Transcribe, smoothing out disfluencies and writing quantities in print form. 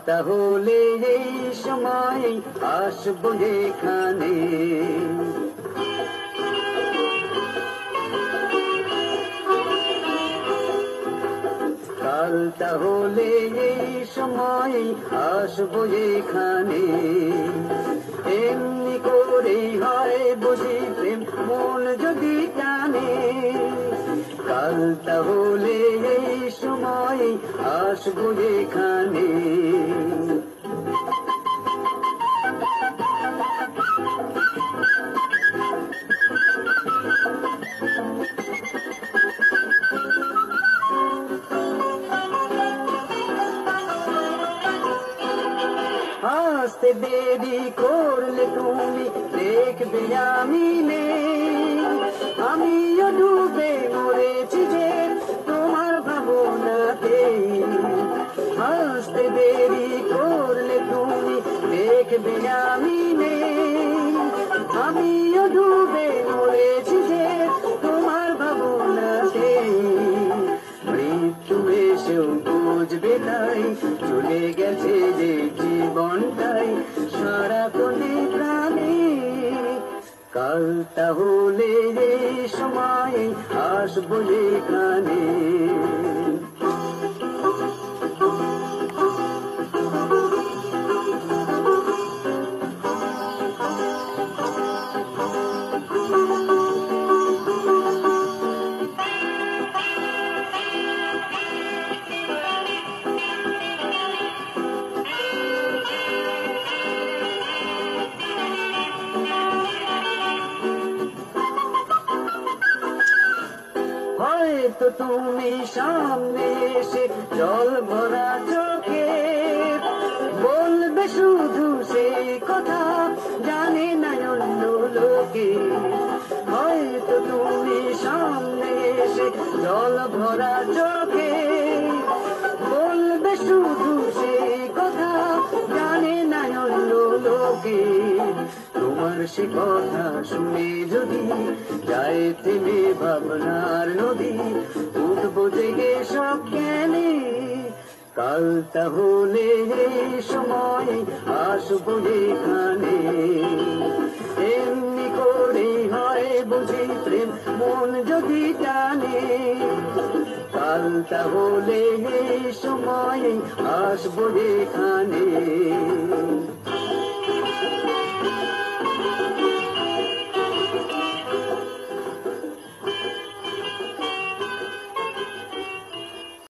তাহলে এই সময় আসবো এখানে। কাল তাহলে এই সময় আসবো এখানে। এমনি করেই হয় বুঝি প্রেম মন যদি টানে। কাল তাহলে এই সময় আসবো এখানে। আসতে দেরি করলে তুমি দেখবে আমি নেই। আমিও ডুবে মরেছি যে তোমার ভাবনাতে। আসতে দেরি করলে তুমি দেখবে আমি নেই। আমিও ডুবে মরেছি যে তোমার ভাবনাতে। মৃত্যু এসেও বুঝবে তাই চলে গেছে যে জীবনটাই সারাক্ষণে প্রাণে। কাল তাহলে এই সময় আসবো এখানে। হয়তো তুমি সামনে এসে জল ভরা চোখে বলবে শুধু সেই কথা জানে না অন্য লোকে। হয়তো তুমি সামনে এসে জল ভরা চোখে বলবে শুধু সেই কথা জানে না অন্য লোকে। তোমার সে কথা শুনে যদি যায় থেমে ভাবনার নদী উঠবো জেগে সব জ্ঞানে। কাল তাহলে এই সময় আসবো এখানে। এমনি করে হয় বুঝি প্রেম মন যদি টানে। কাল তাহলে এই সময় আসবো এখানে।